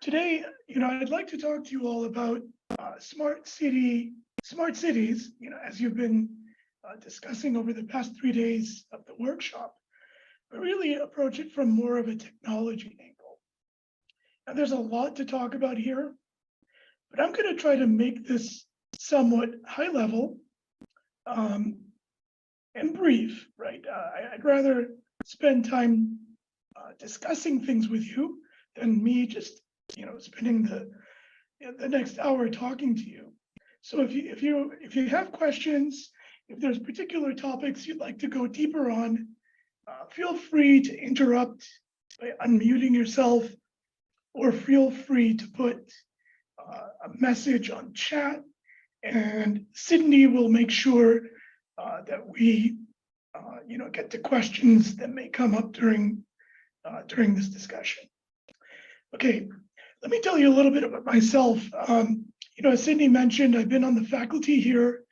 Today, I'd like to talk to you all about smart cities. As you've been discussing over the past 3 days of the workshop, but really approach it from more of a technology angle. Now, there's a lot to talk about here, but I'm going to try to make this somewhat high level and brief. Right? I'd rather spend time discussing things with you than me just spending the next hour talking to you. So if you have questions, if there's particular topics you'd like to go deeper on, feel free to interrupt by unmuting yourself, or feel free to put a message on chat, and Sydney will make sure that we get to questions that may come up during this discussion. Okay, let me tell you a little bit about myself. As Sydney mentioned, I've been on the faculty here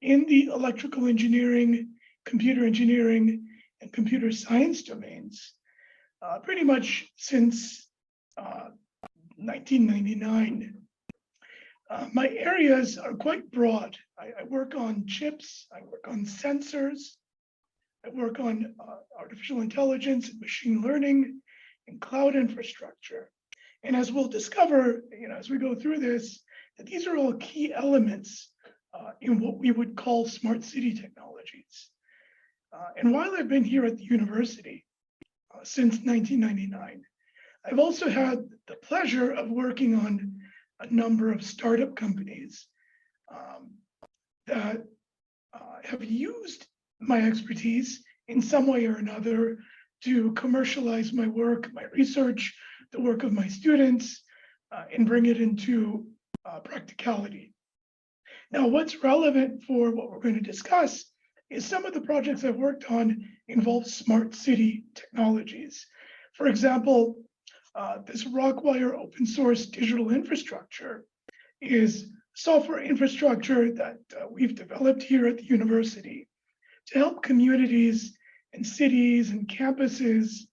in the electrical engineering, computer engineering, and computer science domains pretty much since 1999. My areas are quite broad. I work on chips, I work on sensors, I work on artificial intelligence and machine learning and cloud infrastructure. And as we'll discover, as we go through this, that these are all key elements in what we would call smart city technologies. And while I've been here at the university since 1999, I've also had the pleasure of working on a number of startup companies that have used my expertise in some way or another to commercialize my work, my research, the work of my students, and bring it into practicality. Now, what's relevant for what we're going to discuss is some of the projects I've worked on involve smart city technologies. For example, this Rockwire open source digital infrastructure is software infrastructure that we've developed here at the university to help communities and cities and campuses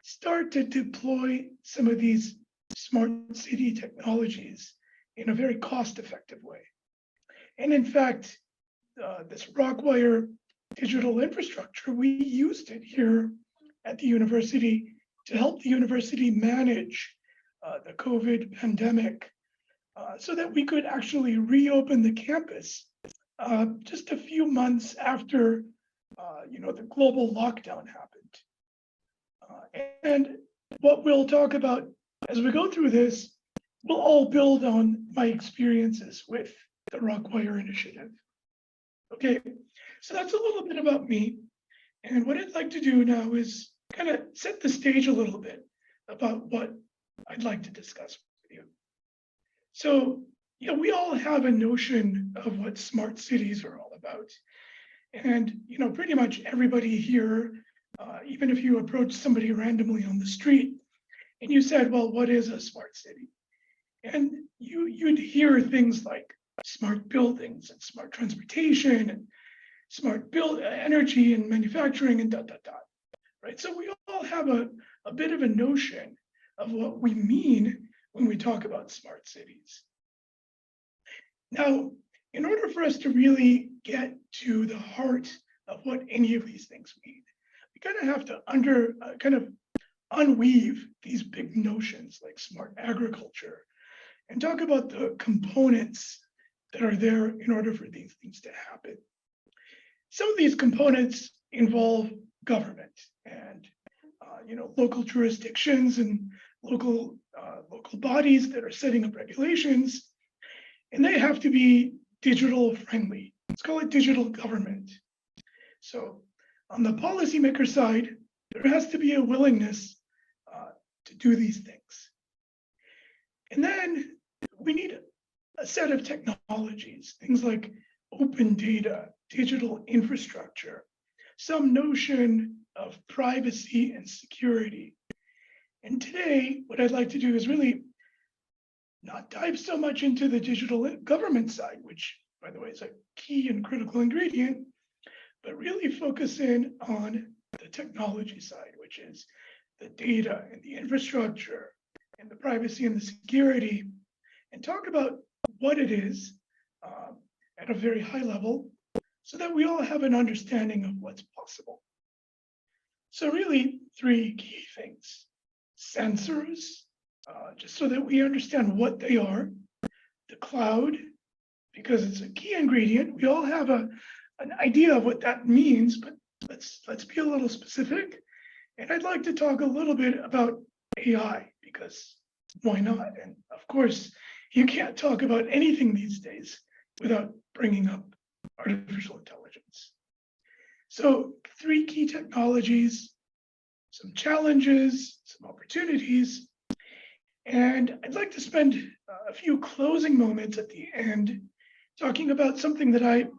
start to deploy some of these smart city technologies in a very cost-effective way. And in fact, this Rockwire digital infrastructure, we used it here at the university to help the university manage the COVID pandemic so that we could actually reopen the campus just a few months after the global lockdown happened. And what we'll talk about as we go through this will all build on my experiences with the Rockwire initiative. Okay, so that's a little bit about me. And what I'd like to do now is kind of set the stage a little bit about what I'd like to discuss with you. So, we all have a notion of what smart cities are all about. And, pretty much everybody here, even if you approach somebody randomly on the street and you said, well, what is a smart city? And you'd hear things like smart buildings and smart transportation and smart energy and manufacturing and ... Right? So we all have a bit of a notion of what we mean when we talk about smart cities. Now, in order for us to really get to the heart of what any of these things mean, we kind of have to unweave these big notions like smart agriculture and talk about the components that are there in order for these things to happen. Some of these components involve government and local jurisdictions and local bodies that are setting up regulations, and they have to be digital friendly. Let's call it digital government. So on the policymaker side, there has to be a willingness to do these things. And then we need a set of technologies, things like open data, digital infrastructure, some notion of privacy and security. And today, what I'd like to do is really not dive so much into the digital government side, which, by the way, is a key and critical ingredient, but really focus in on the technology side, which is the data and the infrastructure and the privacy and the security and talk about what it is at a very high level so that we all have an understanding of what's possible. So really, three key things. Sensors, just so that we understand what they are. The cloud, because it's a key ingredient. We all have an idea of what that means, but let's be a little specific. And I'd like to talk a little bit about AI, because why not? And of course, you can't talk about anything these days without bringing up artificial intelligence. So three key technologies, some challenges, some opportunities, and I'd like to spend a few closing moments at the end talking about something that I'm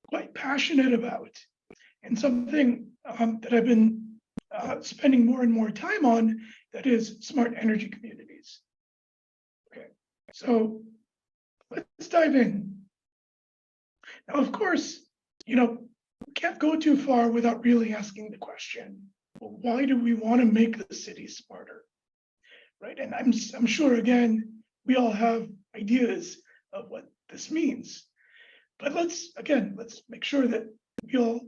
quite passionate about and something that I've been spending more and more time on, that is smart energy communities. Okay, so let's dive in. Now, of course, we can't go too far without really asking the question, well, why do we want to make the city smarter? Right? And I'm sure, again, we all have ideas of what this means. But let's make sure that we all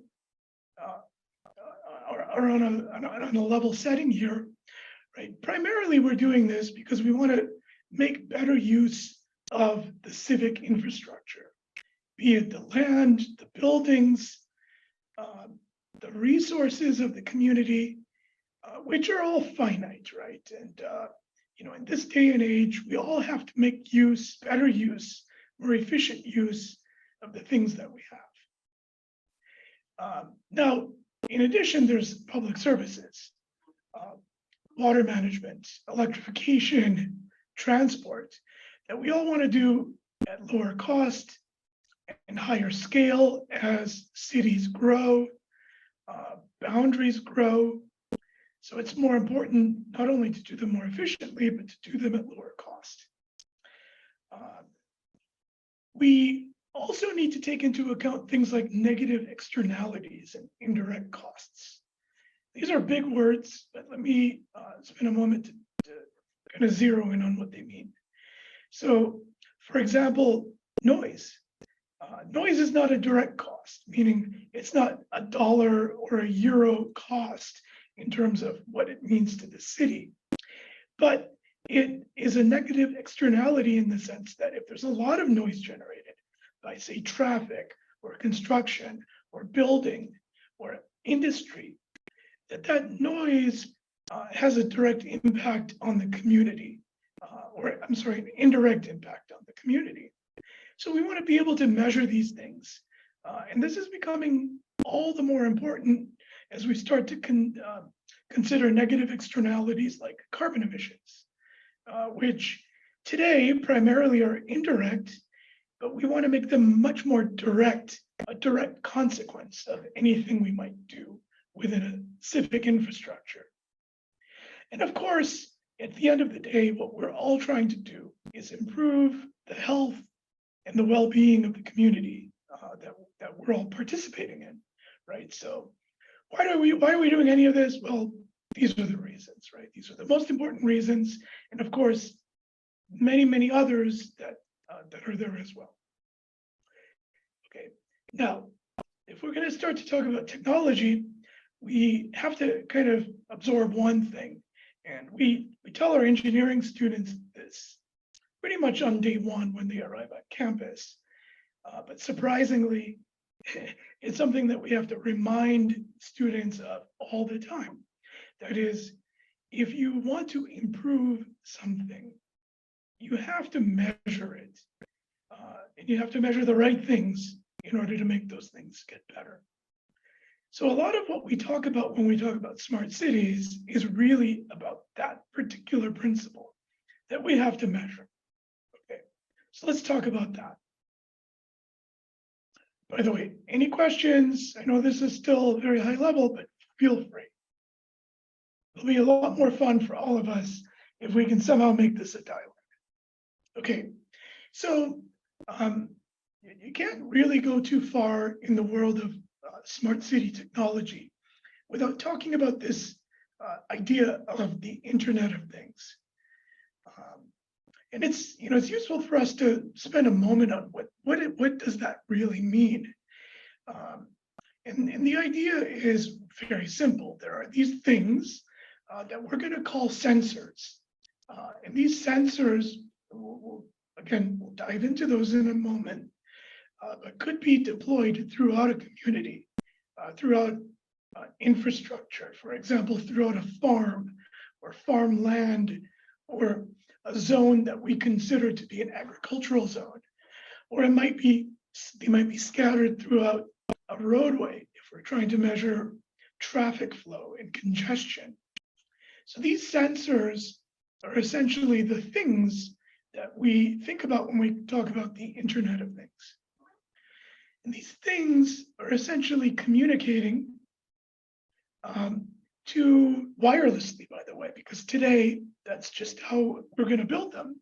are on a level setting here, right? Primarily, we're doing this because we want to make better use of the civic infrastructure, be it the land, the buildings, the resources of the community, which are all finite, right? And in this day and age, we all have to make better use, more efficient use of the things that we have. Now, in addition, there's public services, water management, electrification, transport, that we all want to do at lower cost and higher scale as cities grow, boundaries grow. So it's more important not only to do them more efficiently, but to do them at lower cost. We also need to take into account things like negative externalities and indirect costs. These are big words, but let me spend a moment to kind of zero in on what they mean. So, for example, noise. Noise is not a direct cost, meaning it's not $1 or €1 cost in terms of what it means to the city, but it is a negative externality in the sense that if there's a lot of noise generated by, say, traffic or construction or building or industry, that noise has a direct impact on the community, an indirect impact on the community. So we want to be able to measure these things. And this is becoming all the more important as we start to consider negative externalities like carbon emissions, which today primarily are indirect, but we want to make them much more direct, a direct consequence of anything we might do within a civic infrastructure. And of course, at the end of the day, what we're all trying to do is improve the health and the well-being of the community that we're all participating in, right? So why are we doing any of this? Well, these are the reasons, right? These are the most important reasons, and of course, many others that are there as well. Okay, now, if we're going to start to talk about technology, we have to kind of absorb one thing, and we tell our engineering students this pretty much on day one when they arrive at campus. But surprisingly, it's something that we have to remind students of all the time. That is, if you want to improve something, you have to measure it. And you have to measure the right things in order to make those things get better. So a lot of what we talk about when we talk about smart cities is really about that particular principle that we have to measure. Okay, so let's talk about that. By the way, any questions? I know this is still very high level, but feel free. It'll be a lot more fun for all of us if we can somehow make this a dialogue. Okay, so you can't really go too far in the world of smart city technology without talking about this idea of the Internet of Things. And it's useful for us to spend a moment on what does that really mean. Um, and the idea is very simple. There are these things that we're going to call sensors. And these sensors, again, we'll dive into those in a moment, but could be deployed throughout a community, throughout infrastructure, for example, throughout a farm or farmland or a zone that we consider to be an agricultural zone, or they might be scattered throughout a roadway if we're trying to measure traffic flow and congestion. So these sensors are essentially the things that we think about when we talk about the Internet of Things. And these things are essentially communicating to wirelessly, by the way, because today that's just how we're going to build them.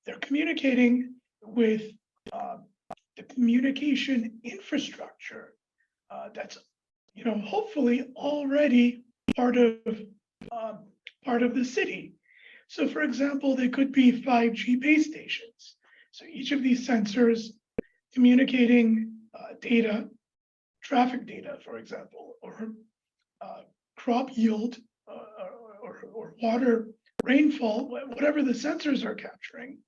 They're communicating with the communication infrastructure that's, hopefully already part of the city. So, for example, they could be 5G base stations. So each of these sensors communicating data, traffic data, for example, or crop yield, or water rainfall, whatever the sensors are capturing,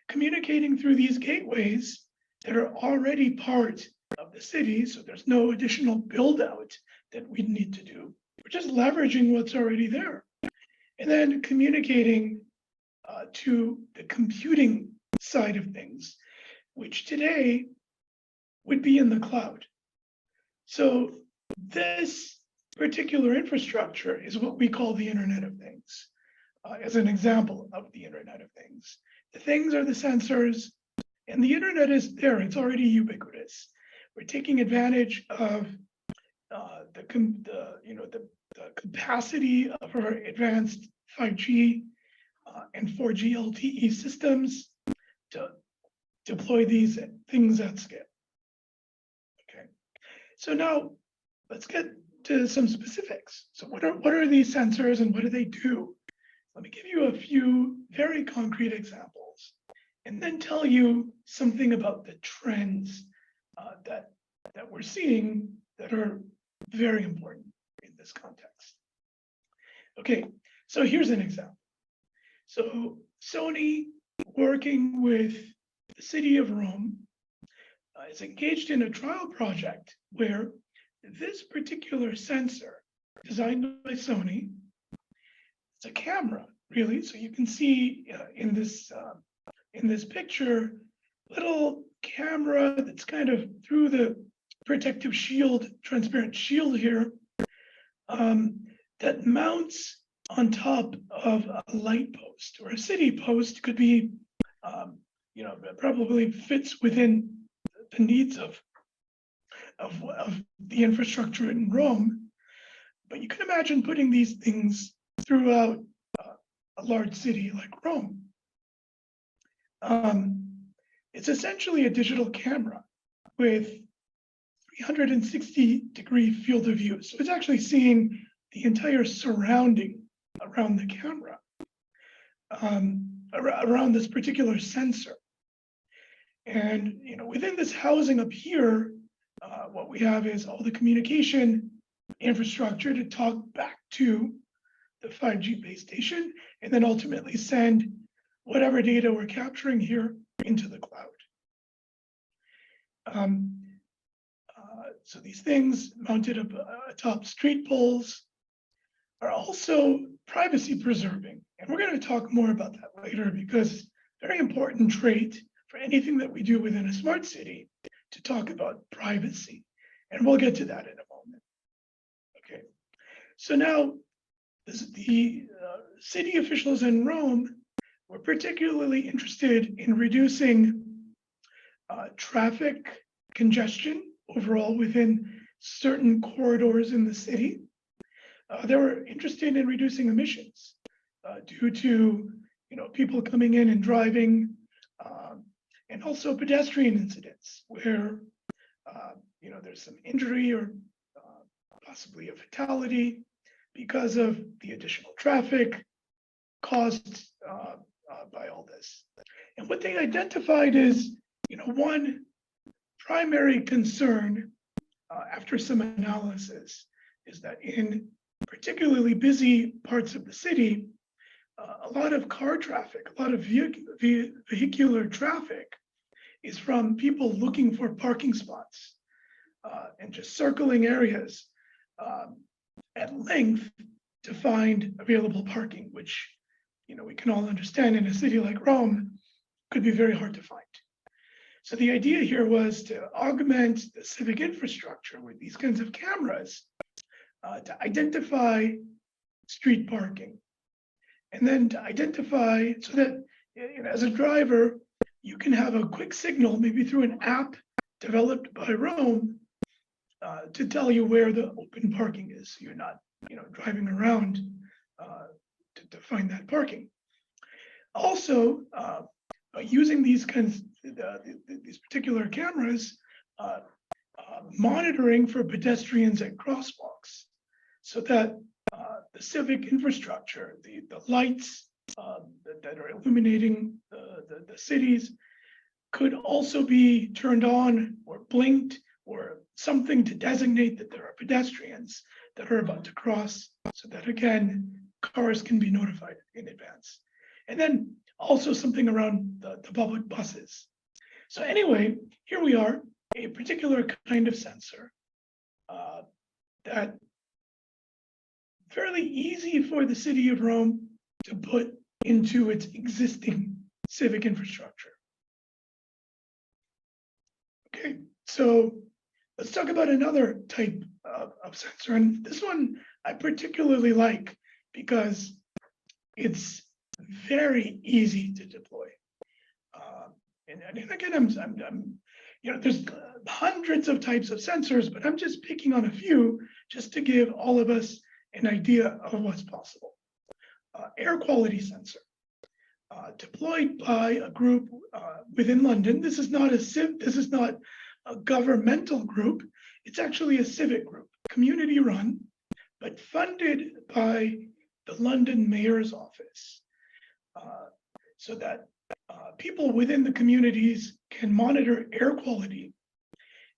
communicating through these gateways that are already part of the city. So there's no additional build out that we need to do. We're just leveraging what's already there. And then communicating to the computing side of things, which today would be in the cloud. So this particular infrastructure is what we call the Internet of Things, as an example of the Internet of Things. The things are the sensors, and the Internet is there. It's already ubiquitous. We're taking advantage of the capacity of our advanced 5G and 4G LTE systems to deploy these things at scale. Okay, so now let's get to some specifics. So what are these sensors and what do they do? Let me give you a few very concrete examples, and then tell you something about the trends that we're seeing that are very important in this context. Okay, so here's an example. So Sony, working with the city of Rome, is engaged in a trial project where this particular sensor, designed by Sony, it's a camera, really. So you can see in this picture, little camera that's kind of through the protective shield, transparent shield here, that mounts on top of a light post or a city post. Could be, probably fits within the needs of the infrastructure in Rome. But you can imagine putting these things throughout a large city like Rome. It's essentially a digital camera with 360-degree field of view. So it's actually seeing the entire surrounding around the camera, around this particular sensor. And within this housing up here, what we have is all the communication infrastructure to talk back to the 5G base station, and then ultimately send whatever data we're capturing here into the cloud. So these things mounted atop street poles are also privacy preserving. And we're going to talk more about that later, because very important trait for anything that we do within a smart city to talk about privacy. And we'll get to that in a moment. Okay, so now the city officials in Rome were particularly interested in reducing traffic congestion overall within certain corridors in the city. They were interested in reducing emissions due to people coming in and driving, and also pedestrian incidents where there's some injury or possibly a fatality because of the additional traffic caused by all this. And what they identified is, one primary concern after some analysis is that in particularly busy parts of the city, a lot of car traffic, a lot of vehicular traffic is from people looking for parking spots and just circling areas at length to find available parking, which we can all understand in a city like Rome could be very hard to find. So the idea here was to augment the civic infrastructure with these kinds of cameras to identify street parking, and then to identify so that as a driver, you can have a quick signal, maybe through an app developed by Rome, to tell you where the open parking is. You're not, driving around to find that parking. Also, by using these kinds, these particular cameras, monitoring for pedestrians at crosswalks, so that the civic infrastructure, the lights that are illuminating the cities, could also be turned on or blinked or something to designate that there are pedestrians that are about to cross, so that again, cars can be notified in advance. And then also something around the public buses. So anyway, here we are, a particular kind of sensor that fairly easy for the city of Rome to put into its existing civic infrastructure. Okay, so let's talk about another type of sensor. And this one I particularly like because it's very easy to deploy. And again, I'm there's hundreds of types of sensors, but I'm just picking on a few just to give all of us an idea of what's possible. Air quality sensor, deployed by a group within London. This is not a governmental group. It's actually a civic group, community run, but funded by the London Mayor's Office, so that people within the communities can monitor air quality,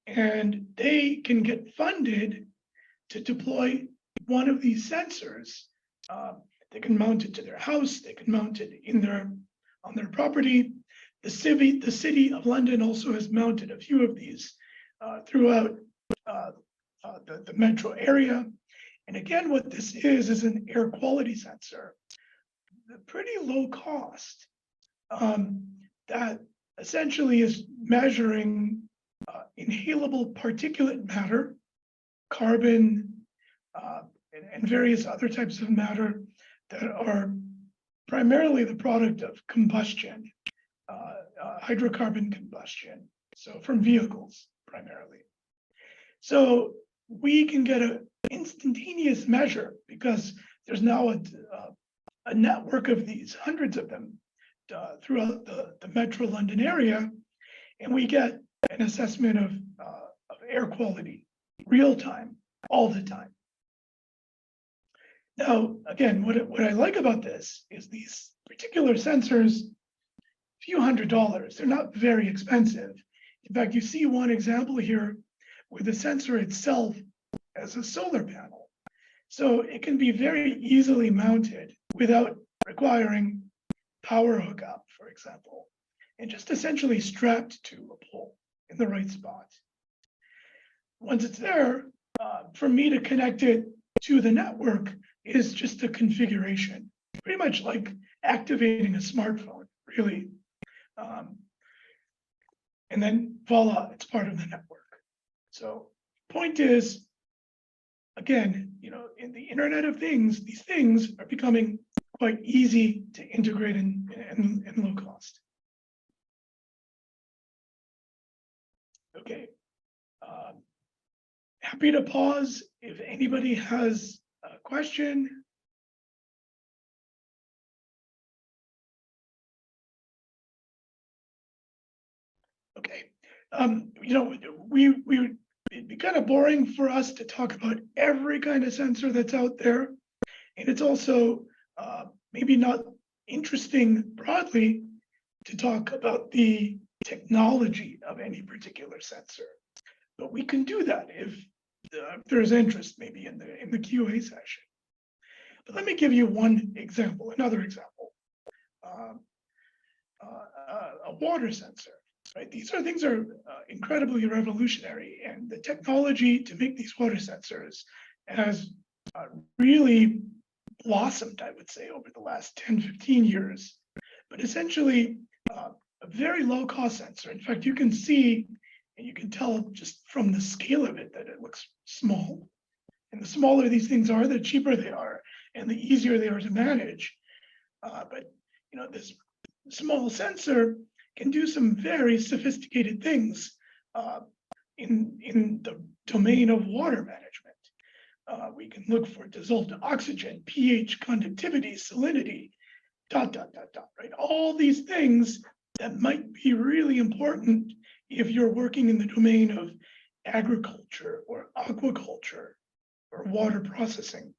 and they can get funded to deploy one of these sensors. They can mount it to their house. They can mount it on their property. The city of London also has mounted a few of these throughout the metro area. And again, what this is an air quality sensor, pretty low cost, that essentially is measuring inhalable particulate matter, carbon, and various other types of matter that are primarily the product of combustion, hydrocarbon combustion, so from vehicles primarily. So we can get an instantaneous measure because there's now a network of these, hundreds of them, throughout the metro London area, and we get an assessment of air quality, real time, all the time. Now, again, what I like about this is these particular sensors, few $100s, they're not very expensive. In fact, you see one example here where the sensor itself has a solar panel. So it can be very easily mounted without requiring power hookup, for example, and just essentially strapped to a pole in the right spot. Once it's there, for me to connect it to the network is just a configuration, pretty much like activating a smartphone, really. And then voila, it's part of the network. So point is, again, in the Internet of Things, these things are becoming quite easy to integrate and low cost. Okay. Happy to pause if anybody has a question. Okay. It'd be kind of boring for us to talk about every kind of sensor that's out there. And it's also maybe not interesting broadly to talk about the technology of any particular sensor. But we can do that if there's interest maybe in the QA session. But let me give you one example, another example. A water sensor, right? These are things are incredibly revolutionary, and the technology to make these water sensors has really blossomed, I would say, over the last 10, 15 years. But essentially, a very low cost sensor. In fact, you can see, and you can tell just from the scale of it that it looks small. And the smaller these things are, the cheaper they are, and the easier they are to manage. But this small sensor can do some very sophisticated things in the domain of water management. We can look for dissolved oxygen, pH, conductivity, salinity, ... right? All these things that might be really important if you're working in the domain of agriculture or aquaculture or water processing.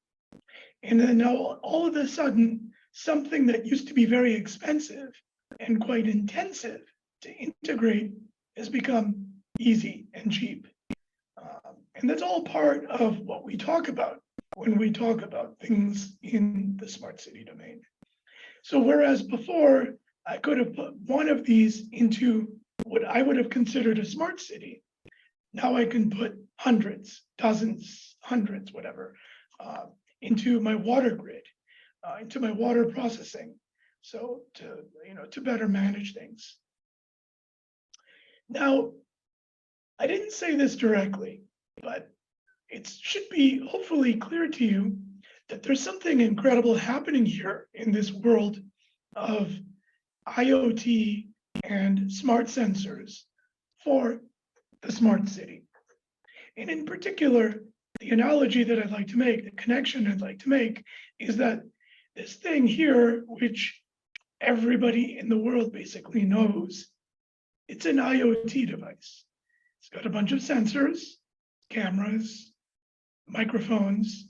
And then now all of a sudden, something that used to be very expensive and quite intensive to integrate has become easy and cheap. And that's all part of what we talk about when we talk about things in the smart city domain. So whereas before I could have put one of these into what I would have considered a smart city, now I can put hundreds, dozens, hundreds, whatever, into my water grid, into my water processing, so to better manage things. Now, I didn't say this directly, but it should be hopefully clear to you that there's something incredible happening here in this world of IoT and smart sensors for the smart city. And in particular, the analogy that I'd like to make, the connection I'd like to make, is that this thing here, which everybody in the world basically knows, it's an IoT device. It's got a bunch of sensors, cameras, microphones,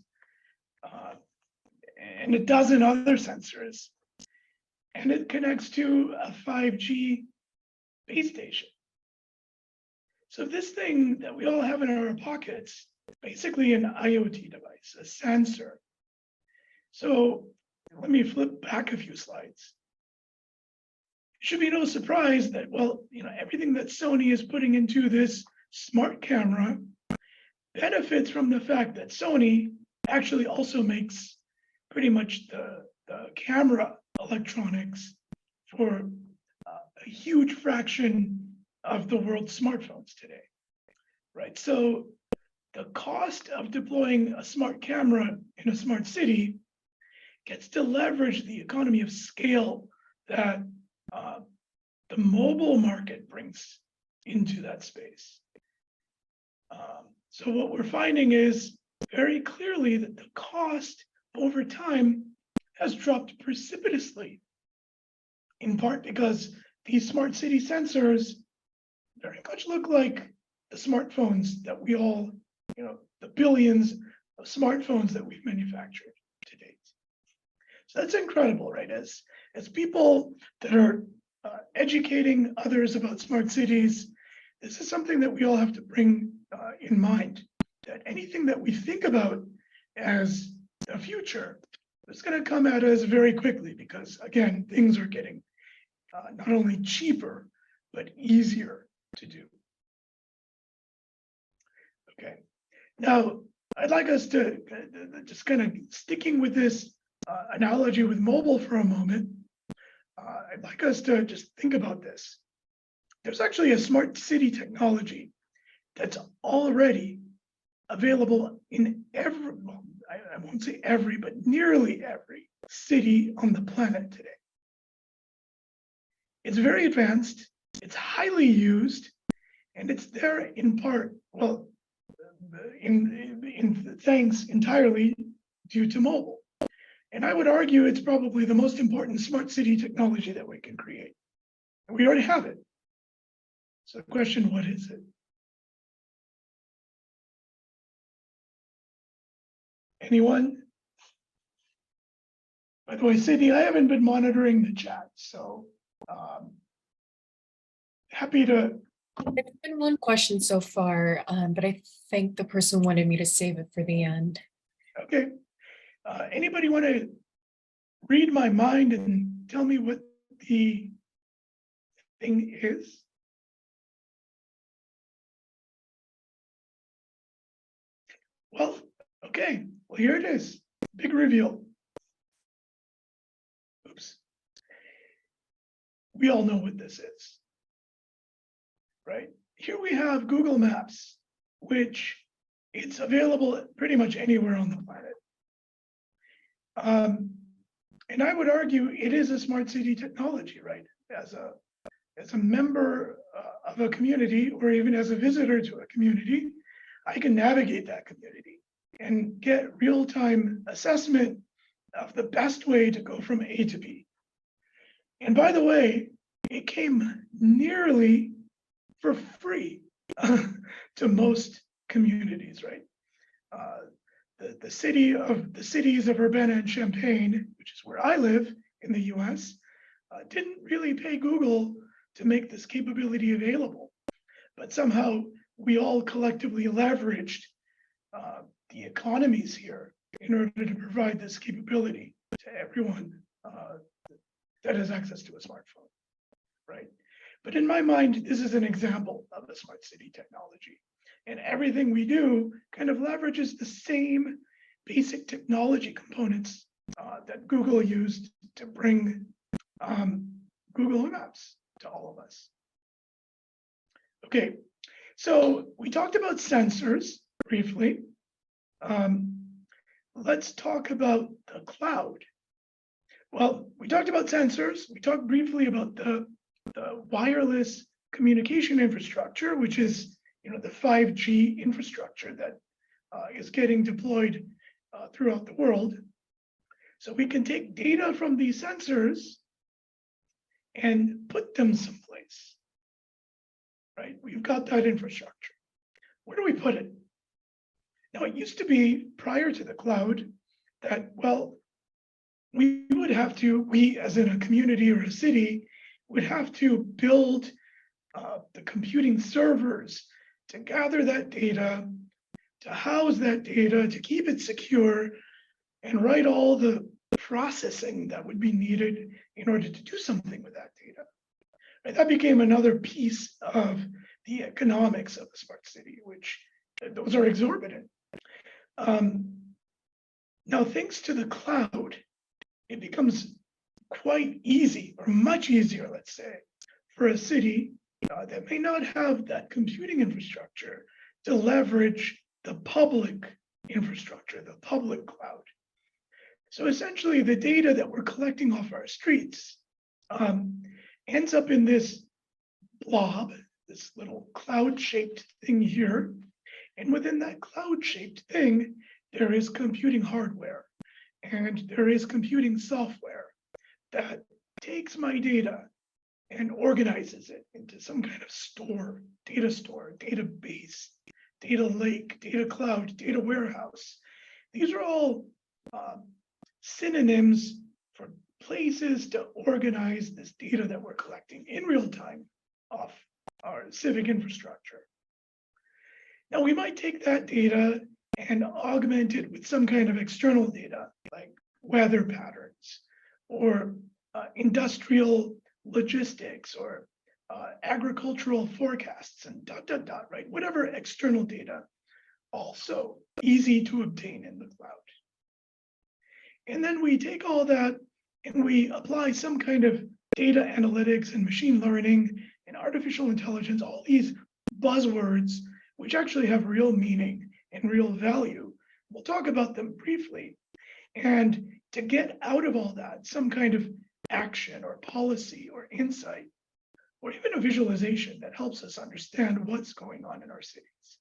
and a dozen other sensors. And it connects to a 5G base station. So this thing that we all have in our pockets, basically an IoT device, a sensor. So let me flip back a few slides. It should be no surprise that, well, everything that Sony is putting into this smart camera benefits from the fact that Sony actually also makes pretty much the camera electronics for a huge fraction of the world's smartphones today, right? So the cost of deploying a smart camera in a smart city gets to leverage the economy of scale that the mobile market brings into that space. So what we're finding is very clearly that the cost over time has dropped precipitously, in part because these smart city sensors very much look like the smartphones that we all, the billions of smartphones that we've manufactured to date. So that's incredible, right? As people that are educating others about smart cities, this is something that we all have to bring in mind, that anything that we think about as the future is going to come at us very quickly because, again, things are getting not only cheaper, but easier to do. Okay, now I'd like us to just kind of sticking with this analogy with mobile for a moment. I'd like us to just think about this. There's actually a smart city technology that's already available in every, well, I won't say every, but nearly every city on the planet today. It's very advanced, it's highly used, and it's there in part, well, in thanks entirely due to mobile. And I would argue it's probably the most important smart city technology that we can create. And we already have it. So the question, what is it? Anyone? By the way, Sydney, I haven't been monitoring the chat, so happy to. There's been one question so far, but I think the person wanted me to save it for the end. Okay. Anybody want to read my mind and tell me what the thing is? Well, okay. Well, here it is. Big reveal. Oops. We all know what this is, right? Here we have Google Maps, which it's available pretty much anywhere on the planet. And I would argue it is a smart city technology, right? As a member of a community, or even as a visitor to a community, I can navigate that community and get real-time assessment of the best way to go from A to B. And by the way, it came nearly for free to most communities, right? The cities of Urbana and Champaign, which is where I live in the US, didn't really pay Google to make this capability available. But somehow we all collectively leveraged the economies here in order to provide this capability to everyone that has access to a smartphone, right? But in my mind, this is an example of a smart city technology. And everything we do kind of leverages the same basic technology components that Google used to bring Google Maps to all of us. Okay, so we talked about sensors briefly. Let's talk about the cloud. Well, we talked about sensors. We talked briefly about the wireless communication infrastructure, which is the 5G infrastructure that is getting deployed throughout the world. So we can take data from these sensors and put them someplace, right? We've got that infrastructure. Where do we put it? Now, it used to be prior to the cloud that, well, we as in a community or a city, would have to build the computing servers to gather that data, to house that data, to keep it secure, and write all the processing that would be needed in order to do something with that data. Right? That became another piece of the economics of the smart city, which those are exorbitant. Now, thanks to the cloud, it becomes quite easy, or much easier, let's say, for a city that may not have that computing infrastructure to leverage the public infrastructure, the public cloud. So essentially, the data that we're collecting off our streets ends up in this blob, this little cloud-shaped thing here. And within that cloud-shaped thing, there is computing hardware and there is computing software that takes my data and organizes it into some kind of store, database, data lake, data cloud, data warehouse. These are all synonyms for places to organize this data that we're collecting in real time off our civic infrastructure. Now, we might take that data and augment it with some kind of external data, like weather patterns or industrial logistics or agricultural forecasts and ... right? Whatever external data, also easy to obtain in the cloud. And then we take all that and we apply some kind of data analytics and machine learning and artificial intelligence, all these buzzwords, which actually have real meaning and real value. We'll talk about them briefly. And to get out of all that, some kind of action or policy or insight, or even a visualization that helps us understand what's going on in our cities.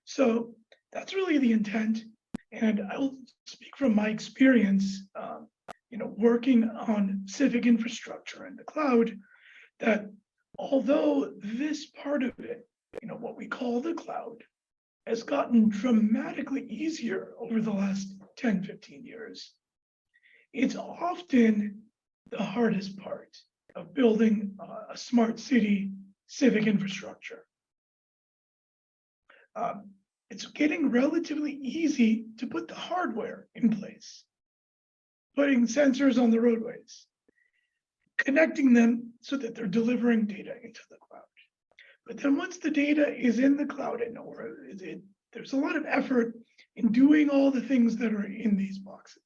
So that's really the intent. And I will speak from my experience, working on civic infrastructure in the cloud, that although this part of it, what we call the cloud, has gotten dramatically easier over the last 10, 15 years, it's often the hardest part of building a smart city civic infrastructure. It's getting relatively easy to put the hardware in place, putting sensors on the roadways, connecting them so that they're delivering data into the cloud. But then once the data is in the cloud, there's a lot of effort in doing all the things that are in these boxes.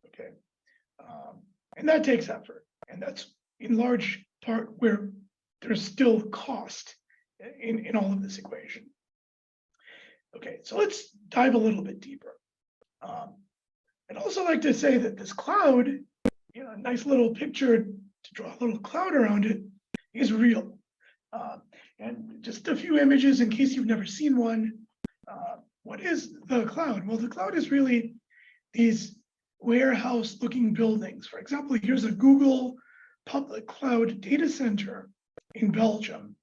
Okay, and that takes effort, and that's in large part where there's still cost in all of this equation. Okay, so let's dive a little bit deeper. I'd also like to say that this cloud, a nice little picture to draw a little cloud around it, is real. And just a few images in case you've never seen one. What is the cloud? Well, the cloud is really these warehouse-looking buildings. For example, here's a Google public cloud data center in Belgium.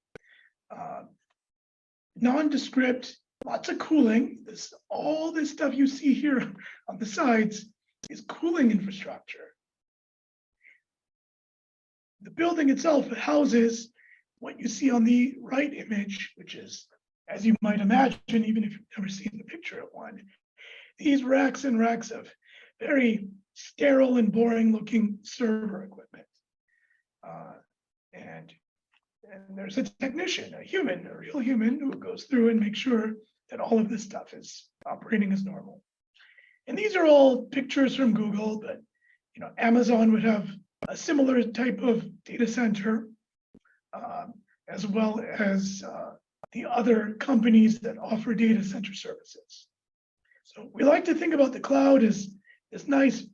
Nondescript, lots of cooling. All this stuff you see here on the sides is cooling infrastructure. The building itself houses what you see on the right image, which is, as you might imagine, even if you've never seen the picture of one, these racks and racks of very sterile and boring looking server equipment. And there's a technician, a real human, who goes through and makes sure that all of this stuff is operating as normal. And these are all pictures from Google, but Amazon would have a similar type of data center, as well as the other companies that offer data center services. So we like to think about the cloud as this nice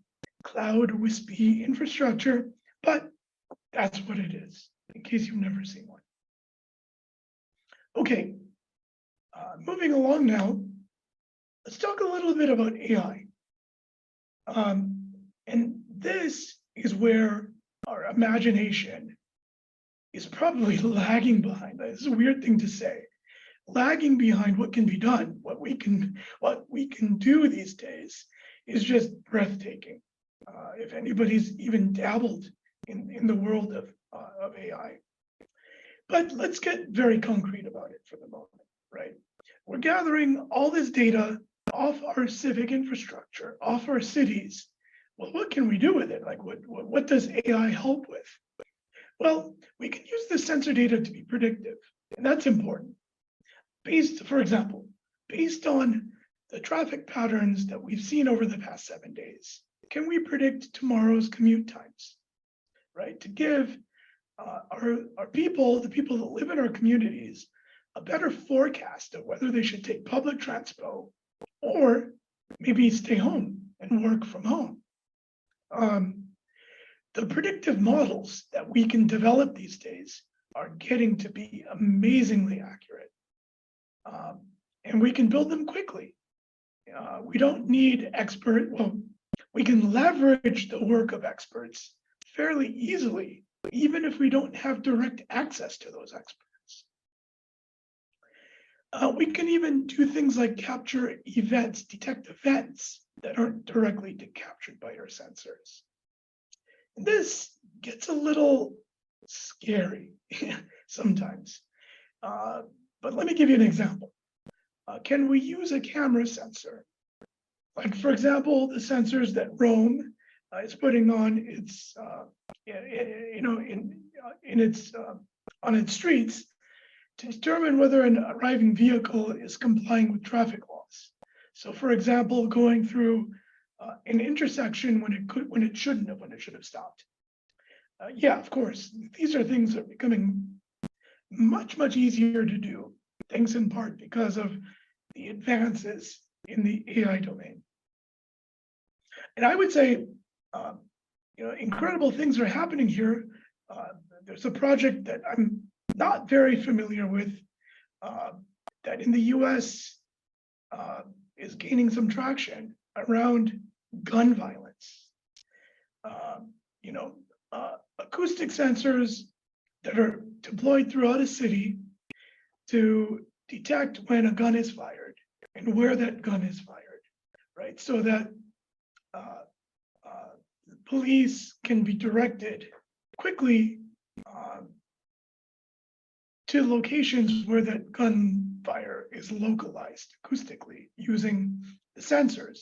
cloud wispy infrastructure, but that's what it is, in case you've never seen one. Okay, moving along now, let's talk a little bit about AI. And this is where our imagination is probably lagging behind. It's a weird thing to say. Lagging behind what can be done, what we can do these days is just breathtaking. If anybody's even dabbled in the world of AI. But let's get very concrete about it for the moment, right? We're gathering all this data off our civic infrastructure, off our cities. Well, what can we do with it? Like, what does AI help with? Well, we can use the sensor data to be predictive, and that's important. For example, based on the traffic patterns that we've seen over the past 7 days, can we predict tomorrow's commute times, right? To give our people, the people that live in our communities, a better forecast of whether they should take public transport or maybe stay home and work from home. The predictive models that we can develop these days are getting to be amazingly accurate. And we can build them quickly. We don't need we can leverage the work of experts fairly easily, even if we don't have direct access to those experts. We can even do things like capture events, detect events that aren't directly captured by our sensors. This gets a little scary sometimes. But let me give you an example. Can we use a camera sensor? Like, for example, the sensors that Rome is putting on its, on its streets to determine whether an arriving vehicle is complying with traffic laws. So, for example, going through an intersection when it should have stopped. Yeah, of course, these are things that are becoming much, much easier to do, thanks in part because of the advances in the AI domain. And I would say, incredible things are happening here. There's a project that I'm not very familiar with that in the US is gaining some traction around gun violence. Acoustic sensors that are deployed throughout a city to detect when a gun is fired and where that gun is fired, right? So that police can be directed quickly to locations where that gunfire is localized acoustically using the sensors.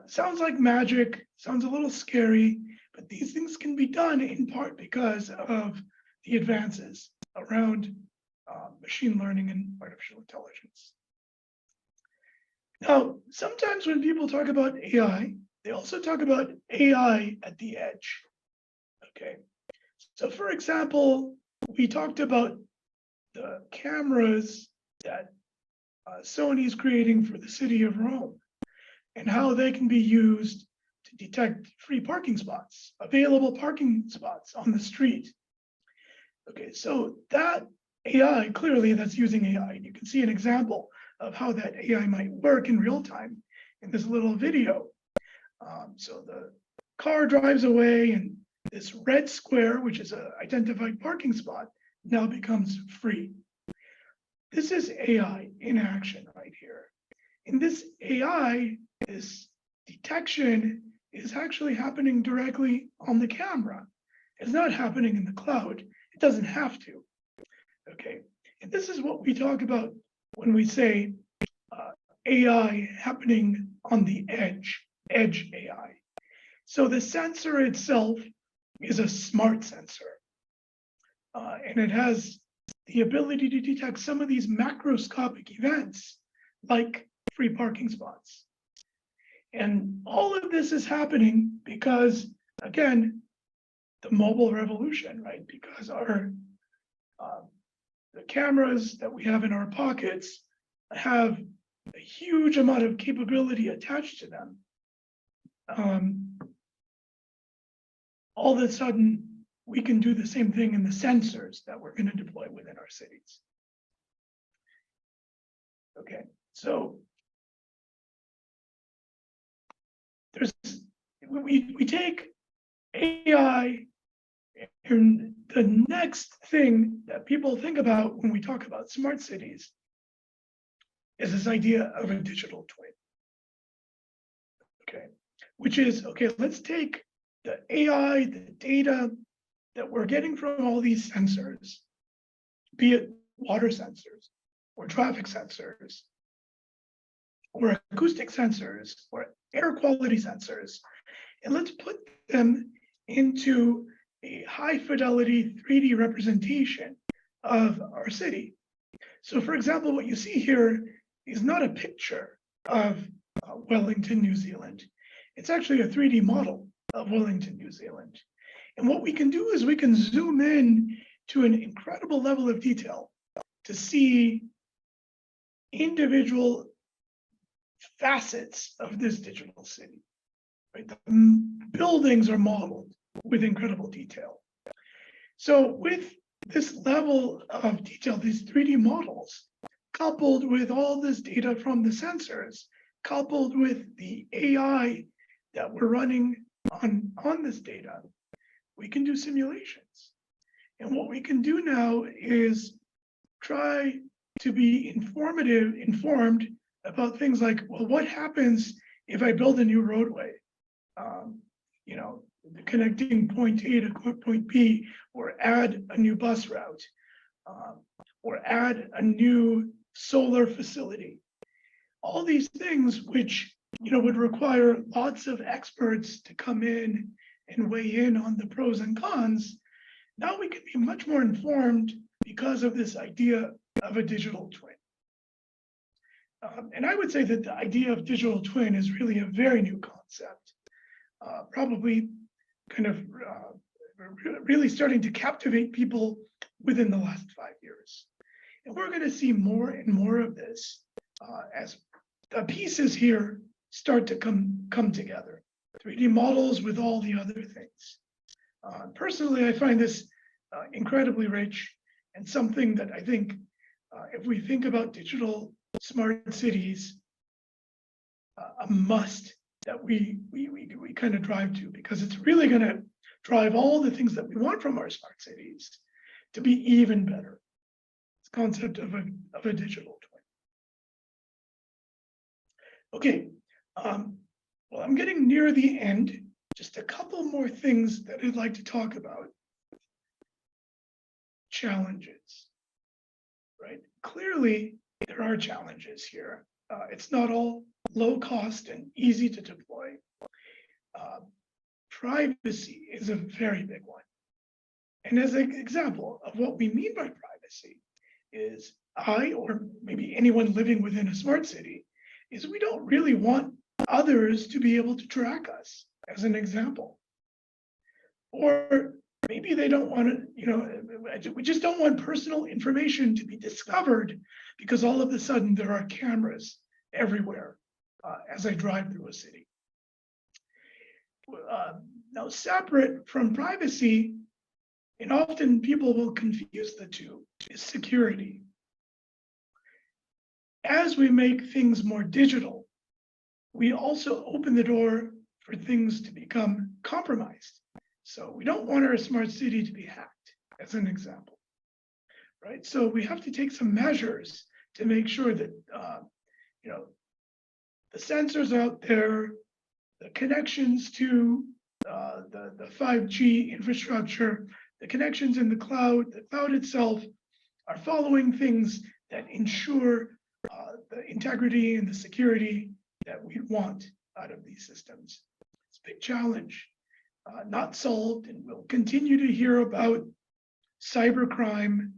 Sounds like magic, sounds a little scary, but these things can be done in part because of the advances around machine learning and artificial intelligence. Now, sometimes when people talk about AI, they also talk about AI at the edge. Okay, so for example, we talked about the cameras that Sony is creating for the city of Rome and how they can be used to detect free parking spots, available parking spots on the street. Okay, so that AI, clearly that's using AI. And you can see an example of how that AI might work in real time in this little video. So the car drives away and this red square, which is an identified parking spot, now becomes free. This is AI in action right here. In this AI, this detection is actually happening directly on the camera. It's not happening in the cloud. It doesn't have to. Okay, and this is what we talk about when we say AI happening on the edge AI. So the sensor itself is a smart sensor, and it has the ability to detect some of these macroscopic events like free parking spots. And all of this is happening because, again, the mobile revolution, right? Because our the cameras that we have in our pockets have a huge amount of capability attached to them. All of a sudden, we can do the same thing in the sensors that we're going to deploy within our cities. Okay, so we take AI, and the next thing that people think about when we talk about smart cities is this idea of a digital twin. Okay, which is, okay, let's take the AI, the data that we're getting from all these sensors, be it water sensors or traffic sensors or acoustic sensors or air quality sensors, and let's put them into a high fidelity 3D representation of our city. So for example, what you see here is not a picture of Wellington, New Zealand. It's actually a 3D model of Wellington, New Zealand. And what we can do is we can zoom in to an incredible level of detail to see individual facets of this digital city. Right? The buildings are modeled with incredible detail. So with this level of detail, these 3D models, coupled with all this data from the sensors, coupled with the AI that we're running on this data, we can do simulations. And what we can do now is try to be informed about things like, well, what happens if I build a new roadway? You know, connecting point A to point B, or add a new bus route, or add a new solar facility. All these things which, you know, would require lots of experts to come in and weigh in on the pros and cons. Now we can be much more informed because of this idea of a digital twin. And I would say that the idea of digital twin is really a very new concept, probably kind of really starting to captivate people within the last 5 years. And we're going to see more and more of this as the pieces here start to come together. 3D models with all the other things. Personally, I find this incredibly rich and something that I think if we think about digital smart cities, a must that we kind of drive to, because it's really going to drive all the things that we want from our smart cities to be even better. This concept of a digital twin. Okay, well, I'm getting near the end, Just a couple more things that I'd like to talk about. Challenges, right? Clearly, there are challenges here. It's not all low cost and easy to deploy. Privacy is a very big one. And as an example of what we mean by privacy is I, or maybe anyone living within a smart city, is we don't really want others to be able to track us, as an example. Or maybe they don't want to, we just don't want personal information to be discovered because all of a sudden there are cameras everywhere as I drive through a city. Now, separate from privacy, and often people will confuse the two, is security. As we make things more digital, we also open the door for things to become compromised. So we don't want our smart city to be hacked, as an example, right? So we have to take some measures to make sure that, the sensors out there, the connections to the 5G infrastructure, the connections in the cloud itself are following things that ensure the integrity and the security that we want out of these systems. It's a big challenge, not solved, and we'll continue to hear about cybercrime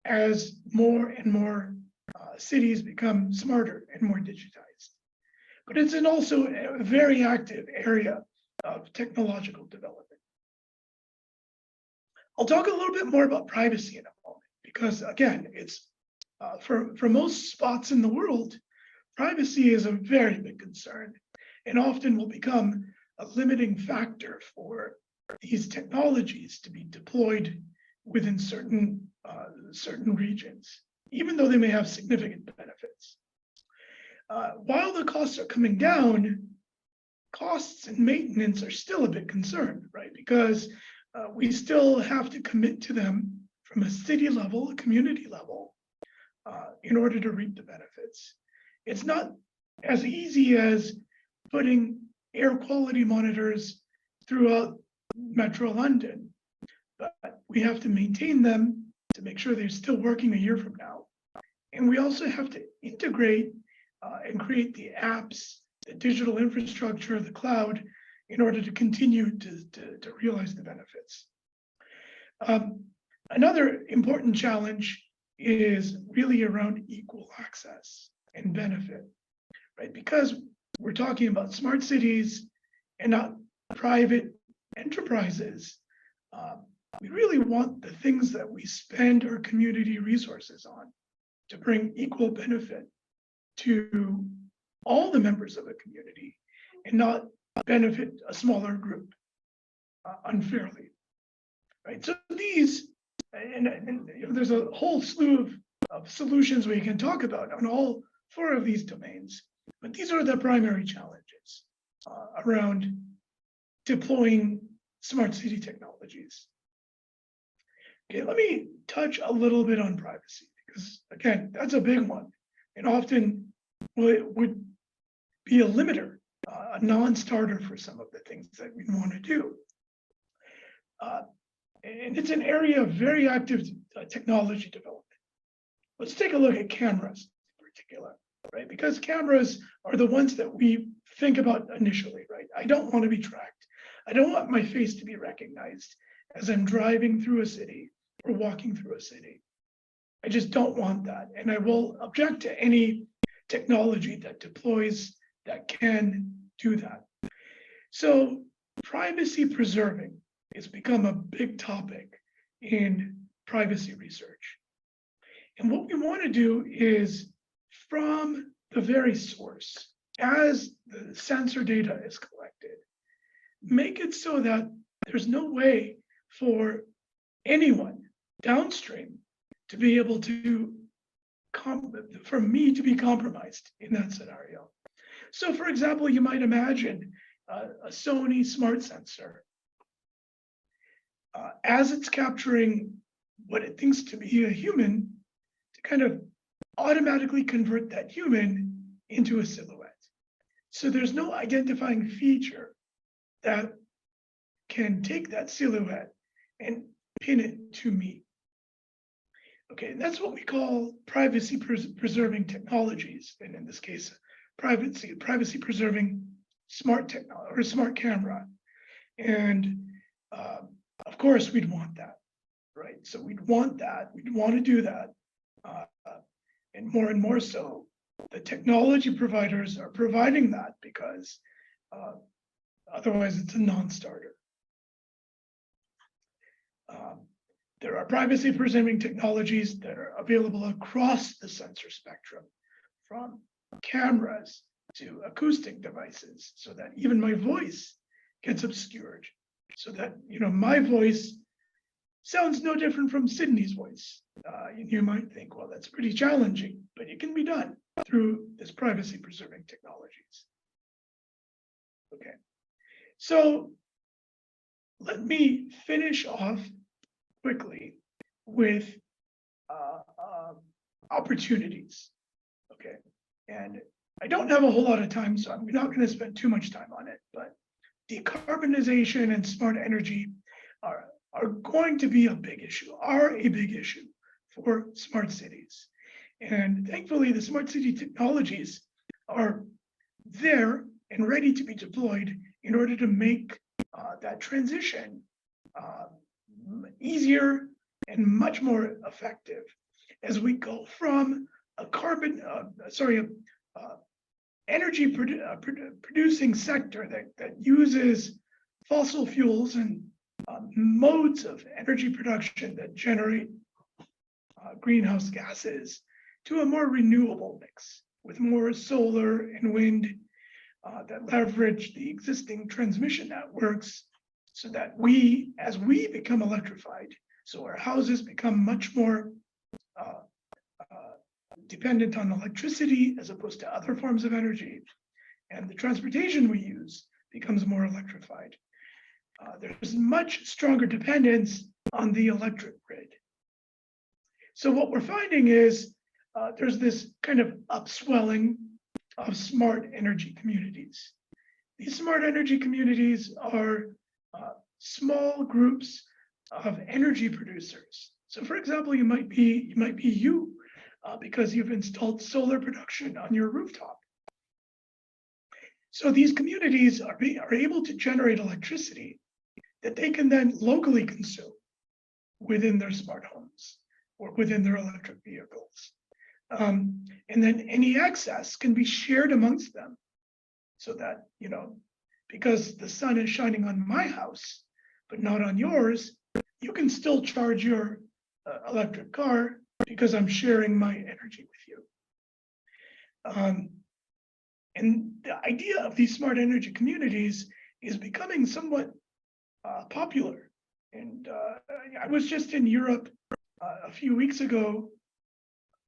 as more and more cities become smarter and more digitized. But it's also a very active area of technological development. I'll talk a little bit more about privacy in a moment, because again, it's for most spots in the world, privacy is a very big concern and often will become a limiting factor for these technologies to be deployed within certain regions, even though they may have significant benefits. While the costs are coming down, costs and maintenance are still a big concern, right? Because we still have to commit to them from a city level, a community level, in order to reap the benefits. It's not as easy as putting air quality monitors throughout Metro London, but we have to maintain them to make sure they're still working a year from now. And we also have to integrate and create the apps, the digital infrastructure, the cloud, in order to continue to realize the benefits. Another important challenge is really around equal access and benefit, right? Because we're talking about smart cities and not private enterprises. We really want the things that we spend our community resources on to bring equal benefit to all the members of a community and not benefit a smaller group unfairly, right? So these, and there's a whole slew of solutions we can talk about on all four of these domains, but these are the primary challenges around deploying smart city technologies. Okay, let me touch a little bit on privacy, because again, that's a big one and often would be a limiter, a non-starter for some of the things that we want to do. And it's an area of very active technology development. Let's take a look at cameras in particular, right? Because cameras are the ones that we think about initially, right? I don't want to be tracked. I don't want my face to be recognized as I'm driving through a city or walking through a city. I just don't want that. And I will object to any technology that deploys that can do that. So privacy preserving has become a big topic in privacy research. And what we want to do is, from the very source, as the sensor data is collected, make it so that there's no way for anyone downstream to be able to, for me to be compromised in that scenario. So for example, you might imagine a Sony smart sensor. As it's capturing what it thinks to be a human, to kind of automatically convert that human into a silhouette. So there's no identifying feature that can take that silhouette and pin it to me. Okay, and that's what we call privacy preserving technologies, and in this case, privacy preserving smart technology or smart camera. And of course, we'd want that, right? So we'd want that. We'd want to do that, and more so, the technology providers are providing that because otherwise it's a non-starter. There are privacy preserving technologies that are available across the sensor spectrum, from cameras to acoustic devices, so that even my voice gets obscured, so that my voice sounds no different from Sydney's voice. You might think, well, that's pretty challenging, but it can be done through this privacy preserving technologies. Okay, so let me finish off quickly with opportunities. Okay, and I don't have a whole lot of time, so I'm not going to spend too much time on it, but decarbonization and smart energy are going to be a big issue, for smart cities. And thankfully, the smart city technologies are there and ready to be deployed in order to make that transition easier and much more effective as we go from a energy producing sector that uses fossil fuels and modes of energy production that generate greenhouse gases to a more renewable mix with more solar and wind that leverage the existing transmission networks, so that as we become electrified, so our houses become much more dependent on electricity as opposed to other forms of energy, and the transportation we use becomes more electrified. There's much stronger dependence on the electric grid. So what we're finding is there's this kind of upswelling of smart energy communities. These smart energy communities are small groups of energy producers. So, for example, you might be because you've installed solar production on your rooftop. So these communities are able to generate electricity that they can then locally consume within their smart homes or within their electric vehicles. And then any excess can be shared amongst them, so that, because the sun is shining on my house, but not on yours, you can still charge your electric car because I'm sharing my energy with you. And the idea of these smart energy communities is becoming somewhat popular. And I was just in Europe a few weeks ago,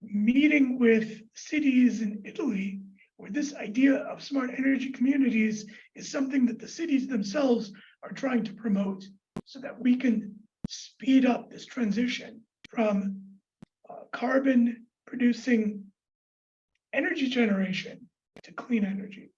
meeting with cities in Italy, where this idea of smart energy communities is something that the cities themselves are trying to promote, so that we can speed up this transition from carbon producing energy generation to clean energy.